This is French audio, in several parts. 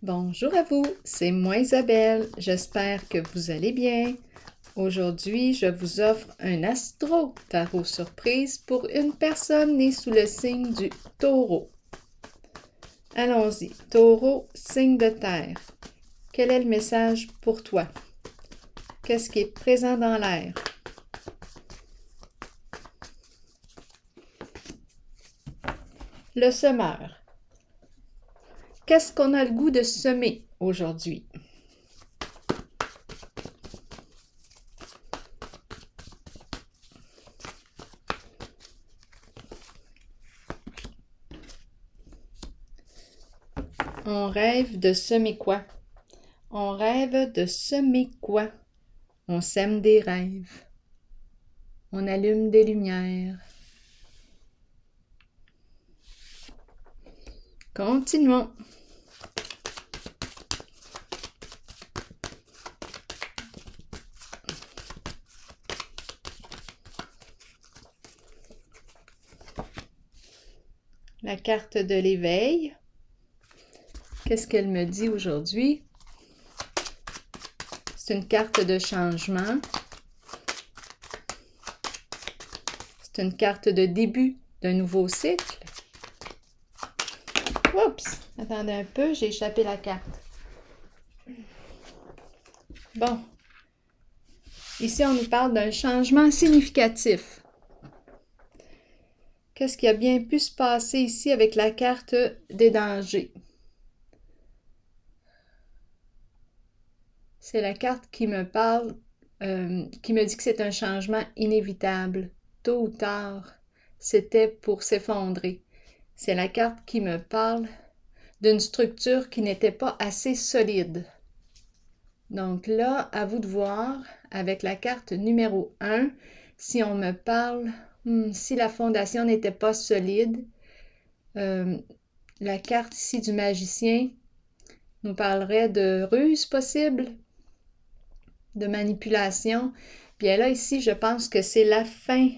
Bonjour à vous, c'est moi Isabelle, j'espère que vous allez bien. Aujourd'hui, je vous offre un astro tarot surprise pour une personne née sous le signe du Taureau. Allons-y, Taureau, signe de terre. Quel est le message pour toi? Qu'est-ce qui est présent dans l'air? Le semeur. Qu'est-ce qu'on a le goût de semer aujourd'hui? On rêve de semer quoi? On rêve de semer quoi? On sème des rêves. On allume des lumières. Continuons. La carte de l'éveil. Qu'est-ce qu'elle me dit aujourd'hui? C'est une carte de changement. C'est une carte de début d'un nouveau cycle. Oups! Attendez un peu, j'ai échappé la carte. Bon. Ici, on nous parle d'un changement significatif. Qu'est-ce qui a bien pu se passer ici avec la carte des dangers? C'est la carte qui me parle, qui me dit que c'est un changement inévitable. Tôt ou tard, c'était pour s'effondrer. C'est la carte qui me parle d'une structure qui n'était pas assez solide. Donc là, à vous de voir, avec la carte numéro 1, si on me parle, si la fondation n'était pas solide, la carte ici du magicien nous parlerait de ruse possible, de manipulation. Bien là, ici, je pense que c'est la fin.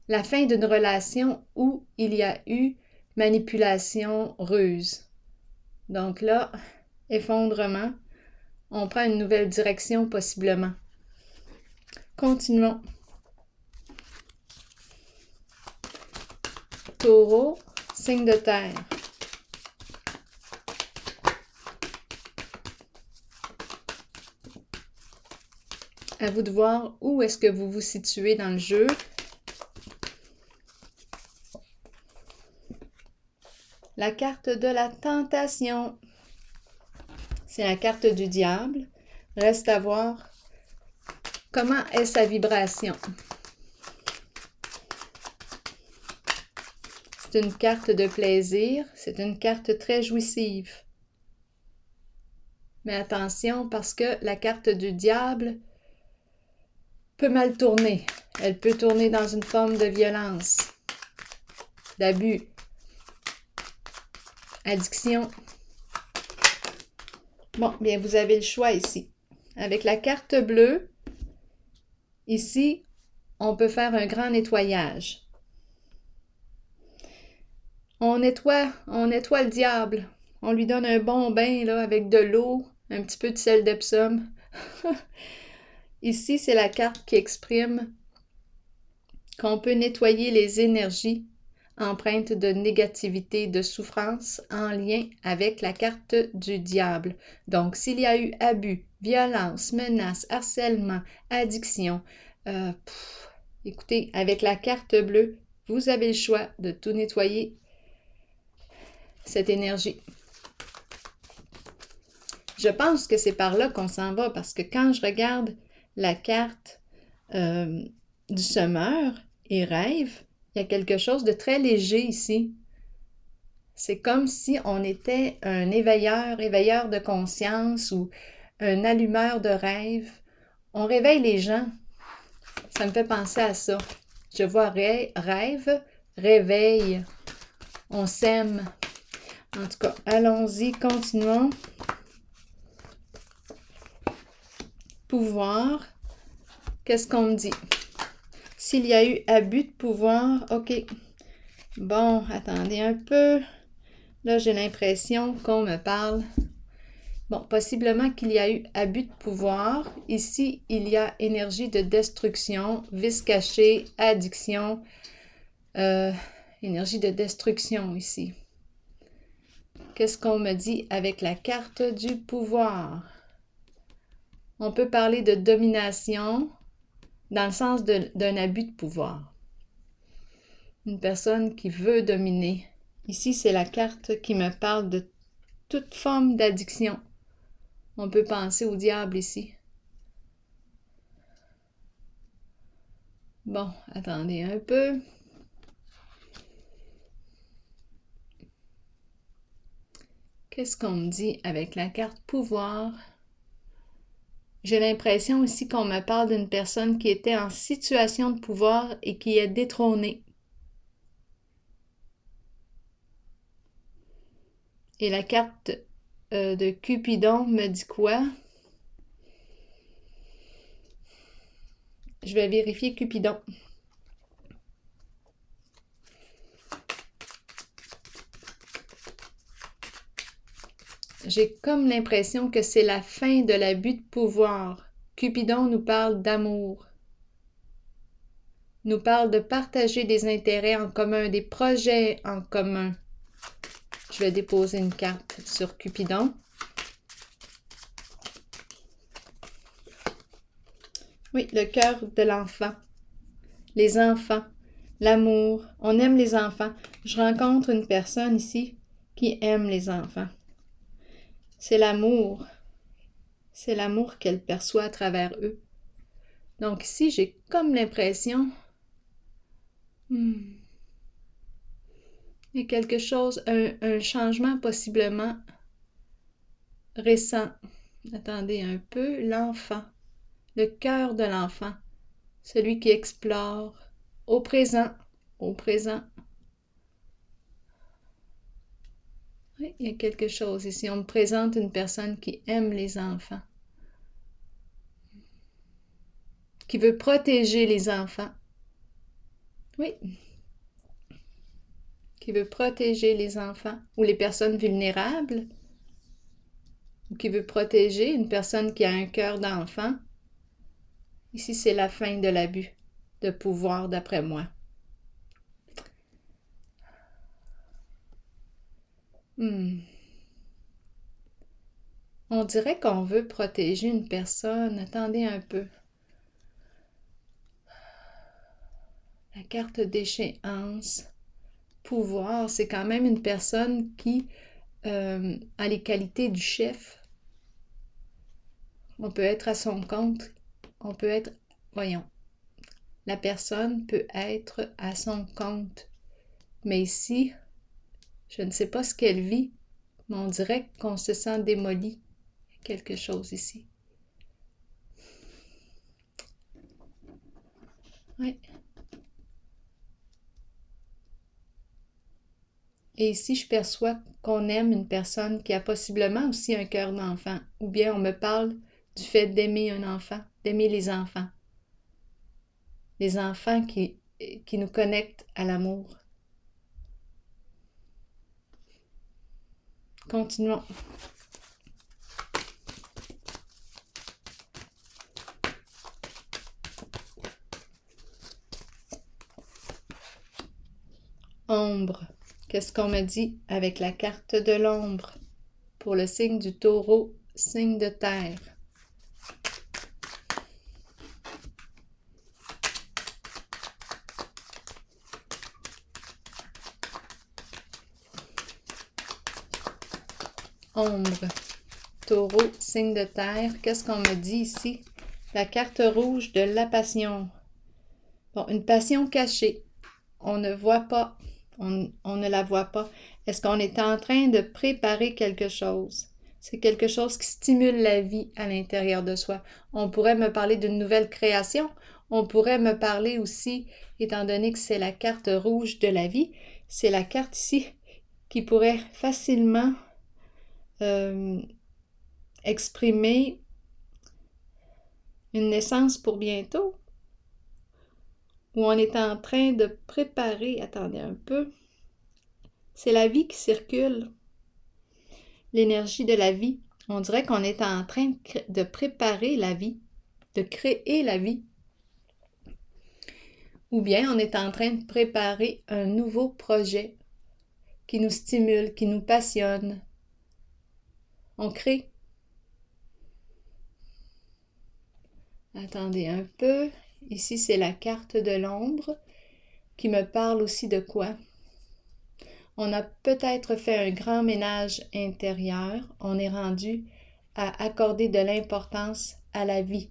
La fin d'une relation où il y a eu manipulation, ruse. Donc là, effondrement, on prend une nouvelle direction possiblement. Continuons. Taureau, signe de terre. À vous de voir où est-ce que vous vous situez dans le jeu. La carte de la tentation. C'est la carte du diable. Reste à voir comment est sa vibration. C'est une carte de plaisir. C'est une carte très jouissive. Mais attention parce que la carte du diable peut mal tourner. Elle peut tourner dans une forme de violence, d'abus, addiction. Bon, bien, vous avez le choix ici. Avec la carte bleue, ici, on peut faire un grand nettoyage. On nettoie le diable. On lui donne un bon bain là, avec de l'eau, un petit peu de sel d'Epsom. Ici, c'est la carte qui exprime qu'on peut nettoyer les énergies empreintes de négativité, de souffrance en lien avec la carte du diable. Donc, s'il y a eu abus, violence, menace, harcèlement, addiction, écoutez, avec la carte bleue, vous avez le choix de tout nettoyer cette énergie. Je pense que c'est par là qu'on s'en va parce que quand je regarde la carte du semeur et rêve, il y a quelque chose de très léger ici. C'est comme si on était un éveilleur de conscience ou un allumeur de rêve. On réveille les gens. Ça me fait penser à ça. Je vois rêve, réveil. On s'aime. En tout cas, allons-y, continuons. Pouvoir. Qu'est-ce qu'on me dit? S'il y a eu abus de pouvoir, ok. Bon, attendez un peu. Là, j'ai l'impression qu'on me parle. Bon, possiblement qu'il y a eu abus de pouvoir. Ici, il y a énergie de destruction, vice caché, addiction, énergie de destruction ici. Qu'est-ce qu'on me dit avec la carte du pouvoir? On peut parler de domination dans le sens d'un abus de pouvoir. Une personne qui veut dominer. Ici, c'est la carte qui me parle de toute forme d'addiction. On peut penser au diable ici. Bon, attendez un peu. Qu'est-ce qu'on me dit avec la carte pouvoir? J'ai l'impression ici qu'on me parle d'une personne qui était en situation de pouvoir et qui est détrônée. Et la carte de Cupidon me dit quoi? Je vais vérifier Cupidon. J'ai comme l'impression que c'est la fin de l'abus de pouvoir. Cupidon nous parle d'amour, nous parle de partager des intérêts en commun, des projets en commun. Je vais déposer une carte sur Cupidon. Oui, le cœur de l'enfant. Les enfants, l'amour. On aime les enfants. Je rencontre une personne ici qui aime les enfants. C'est l'amour. C'est l'amour qu'elle perçoit à travers eux. Donc ici, j'ai comme l'impression... il y a quelque chose, un changement possiblement récent. Attendez un peu. L'enfant. Le cœur de l'enfant. Celui qui explore. Au présent. Au présent. Oui, il y a quelque chose ici. On me présente une personne qui aime les enfants. Qui veut protéger les enfants. Oui. Qui veut protéger les enfants ou les personnes vulnérables. Ou qui veut protéger une personne qui a un cœur d'enfant. Ici, c'est la fin de l'abus de pouvoir, d'après moi. On dirait qu'on veut protéger une personne. Attendez un peu. La carte d'échéance. Pouvoir, c'est quand même une personne qui a les qualités du chef. On peut être à son compte. On peut être... Voyons. La personne peut être à son compte. Mais ici, je ne sais pas ce qu'elle vit, mais on dirait qu'on se sent démoli. Il y a quelque chose ici. Oui. Et ici, je perçois qu'on aime une personne qui a possiblement aussi un cœur d'enfant. Ou bien on me parle du fait d'aimer un enfant, d'aimer les enfants. Les enfants qui nous connectent à l'amour. Continuons. Ombre. Qu'est-ce qu'on me dit avec la carte de l'ombre pour le signe du taureau, signe de terre? Ombre. Taureau, signe de terre. Qu'est-ce qu'on me dit ici? La carte rouge de la passion. Bon, une passion cachée. On ne voit pas. On ne la voit pas. Est-ce qu'on est en train de préparer quelque chose? C'est quelque chose qui stimule la vie à l'intérieur de soi. On pourrait me parler d'une nouvelle création. On pourrait me parler aussi, étant donné que c'est la carte rouge de la vie, c'est la carte ici qui pourrait facilement exprimer une naissance pour bientôt, où on est en train de préparer, attendez un peu, C'est la vie qui circule. L'énergie de la vie. On dirait qu'on est en train de préparer la vie, de créer la vie. Ou bien on est en train de préparer un nouveau projet qui nous stimule, qui nous passionne. On crée. Attendez un peu. Ici, c'est la carte de l'ombre qui me parle aussi de quoi? On a peut-être fait un grand ménage intérieur. On est rendu à accorder de l'importance à la vie.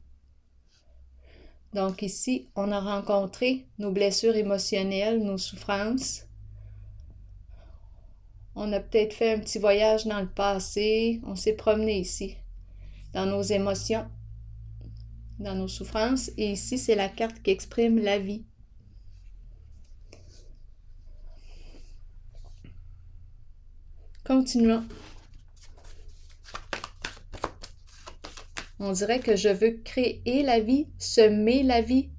Donc ici, on a rencontré nos blessures émotionnelles, nos souffrances. On a peut-être fait un petit voyage dans le passé. On s'est promené ici, dans nos émotions, dans nos souffrances. Et ici, c'est la carte qui exprime la vie. Continuons. On dirait que je veux créer la vie, semer la vie,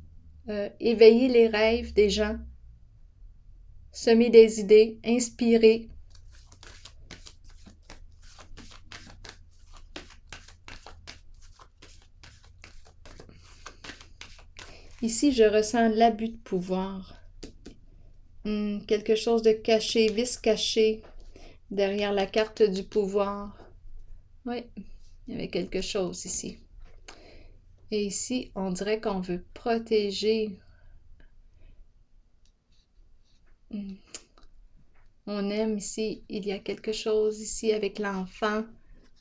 éveiller les rêves des gens, semer des idées, inspirer. Ici, je ressens l'abus de pouvoir. Quelque chose de caché, vice caché, derrière la carte du pouvoir. Oui, il y avait quelque chose ici. Et ici, on dirait qu'on veut protéger. On aime ici, il y a quelque chose ici avec l'enfant.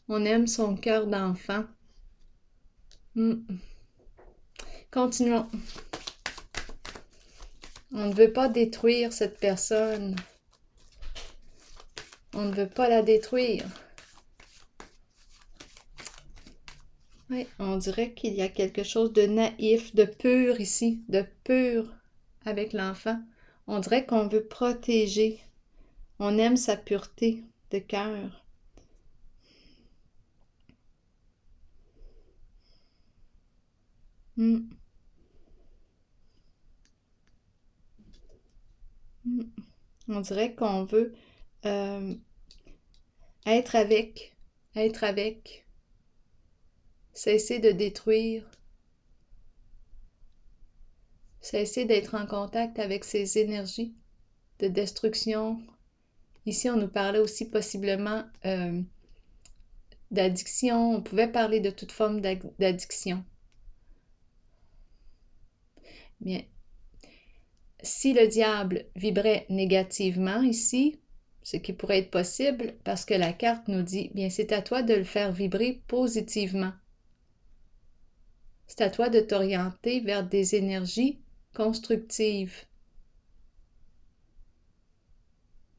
On aime son cœur d'enfant. Continuons. On ne veut pas détruire cette personne. On ne veut pas la détruire. Oui, on dirait qu'il y a quelque chose de naïf, de pur ici, de pur avec l'enfant. On dirait qu'on veut protéger. On aime sa pureté de cœur. On dirait qu'on veut être avec, cesser de détruire, cesser d'être en contact avec ces énergies de destruction. Ici, on nous parlait aussi possiblement d'addiction. On pouvait parler de toute forme d'addiction. Bien. Si le diable vibrait négativement ici, ce qui pourrait être possible, parce que la carte nous dit, bien, c'est à toi de le faire vibrer positivement. C'est à toi de t'orienter vers des énergies constructives.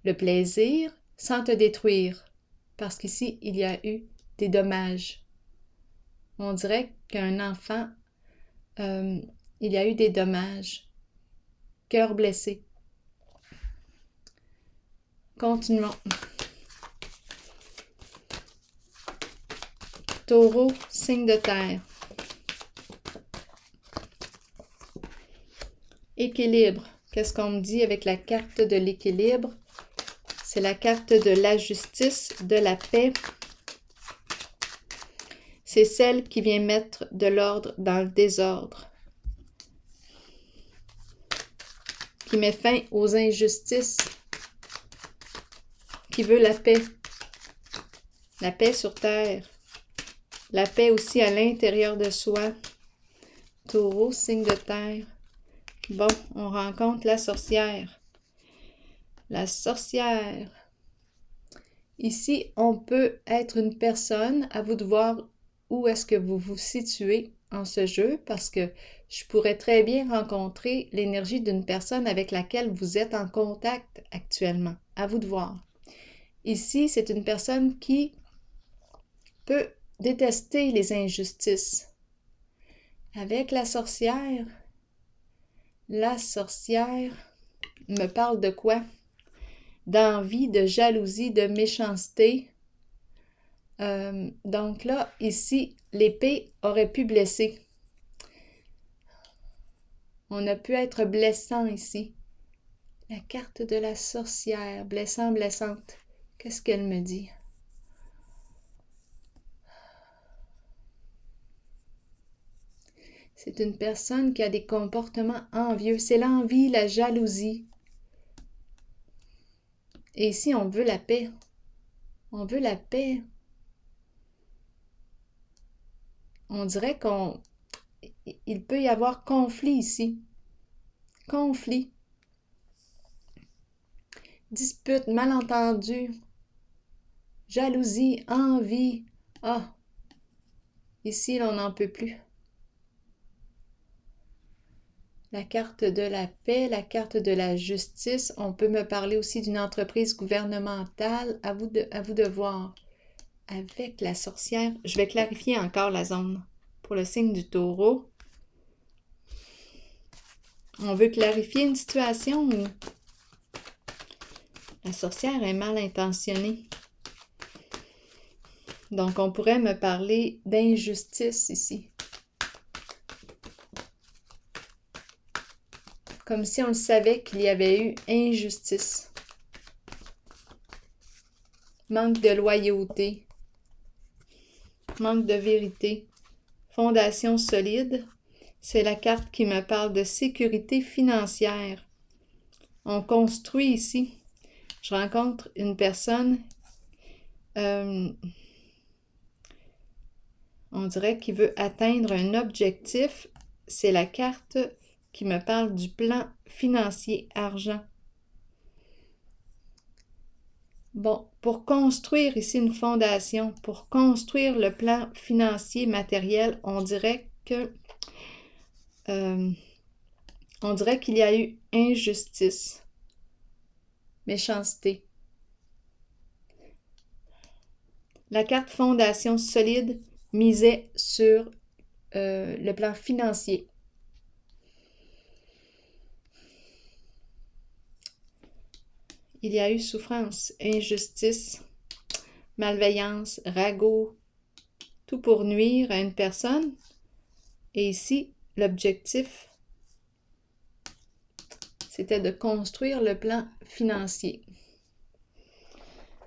Le plaisir sans te détruire, parce qu'ici, il y a eu des dommages. On dirait qu'un enfant, il y a eu des dommages. Cœur blessé. Continuons. Taureau, signe de terre. Équilibre. Qu'est-ce qu'on me dit avec la carte de l'équilibre? C'est la carte de la justice, de la paix. C'est celle qui vient mettre de l'ordre dans le désordre. Qui met fin aux injustices. Qui veut la paix. La paix sur terre. La paix aussi à l'intérieur de soi. Taureau, signe de terre. Bon, on rencontre la sorcière. La sorcière. Ici, on peut être une personne, à vous de voir où est-ce que vous vous situez en ce jeu, parce que je pourrais très bien rencontrer l'énergie d'une personne avec laquelle vous êtes en contact actuellement. À vous de voir. Ici, c'est une personne qui peut détester les injustices. Avec la sorcière me parle de quoi? D'envie, de jalousie, de méchanceté. Donc là, ici, l'épée aurait pu blesser. On a pu être blessant ici. La carte de la sorcière, blessant, blessante. Qu'est-ce qu'elle me dit? C'est une personne qui a des comportements envieux. C'est l'envie, la jalousie. Et ici, on veut la paix. On veut la paix. On dirait qu'il peut y avoir conflit ici. Conflit. Dispute, malentendu. Jalousie, envie. Ah, ici, on n'en peut plus. La carte de la paix, la carte de la justice. On peut me parler aussi d'une entreprise gouvernementale. À vous de voir. Avec la sorcière, je vais clarifier encore la zone. Pour le signe du taureau, on veut clarifier une situation où la sorcière est mal intentionnée. Donc, on pourrait me parler d'injustice ici. Comme si on le savait qu'il y avait eu injustice. Manque de loyauté. Manque de vérité. Fondation solide. C'est la carte qui me parle de sécurité financière. On construit ici. Je rencontre une personne, on dirait qu'il veut atteindre un objectif. C'est la carte qui me parle du plan financier argent. Bon, pour construire ici une fondation, pour construire le plan financier matériel, on dirait qu'il y a eu injustice, méchanceté. La carte fondation solide misait sur le plan financier. Il y a eu souffrance, injustice, malveillance, ragot, tout pour nuire à une personne. Et ici, l'objectif, c'était de construire le plan financier.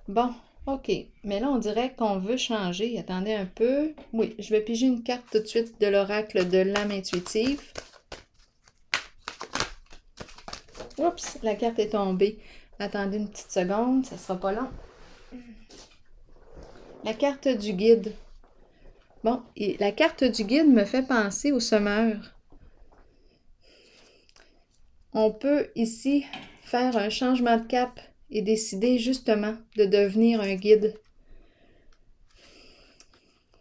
Bon, ok. Mais là, on dirait qu'on veut changer. Attendez un peu. Oui, je vais piger une carte tout de suite de l'oracle de l'âme intuitive. Oups, la carte est tombée. Attendez une petite seconde, ça sera pas long. La carte du guide. Bon, et la carte du guide me fait penser au semeur. On peut ici faire un changement de cap et décider justement de devenir un guide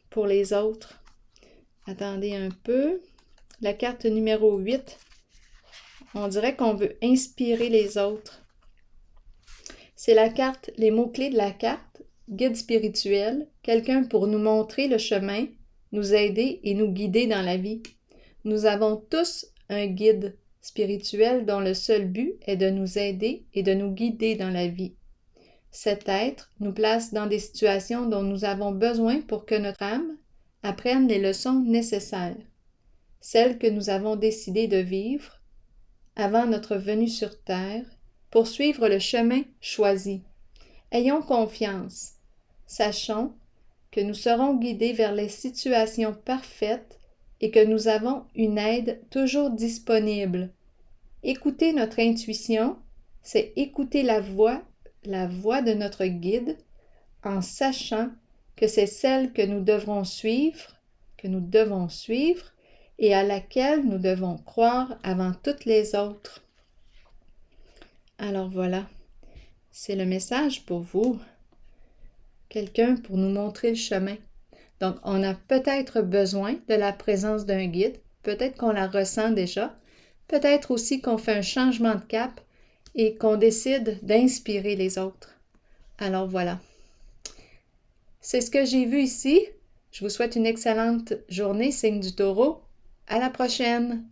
pour les autres. Attendez un peu. La carte numéro 8. On dirait qu'on veut inspirer les autres. C'est la carte, les mots-clés de la carte, guide spirituel, quelqu'un pour nous montrer le chemin, nous aider et nous guider dans la vie. Nous avons tous un guide spirituel dont le seul but est de nous aider et de nous guider dans la vie. Cet être nous place dans des situations dont nous avons besoin pour que notre âme apprenne les leçons nécessaires, celles que nous avons décidé de vivre avant notre venue sur Terre, pour suivre le chemin choisi. Ayons confiance. Sachons que nous serons guidés vers les situations parfaites et que nous avons une aide toujours disponible. Écouter notre intuition, c'est écouter la voix de notre guide, en sachant que c'est celle que nous devons suivre, et à laquelle nous devons croire avant toutes les autres. Alors voilà, c'est le message pour vous. Quelqu'un pour nous montrer le chemin. Donc, on a peut-être besoin de la présence d'un guide, peut-être qu'on la ressent déjà, peut-être aussi qu'on fait un changement de cap et qu'on décide d'inspirer les autres. Alors voilà. C'est ce que j'ai vu ici. Je vous souhaite une excellente journée, signe du Taureau. À la prochaine!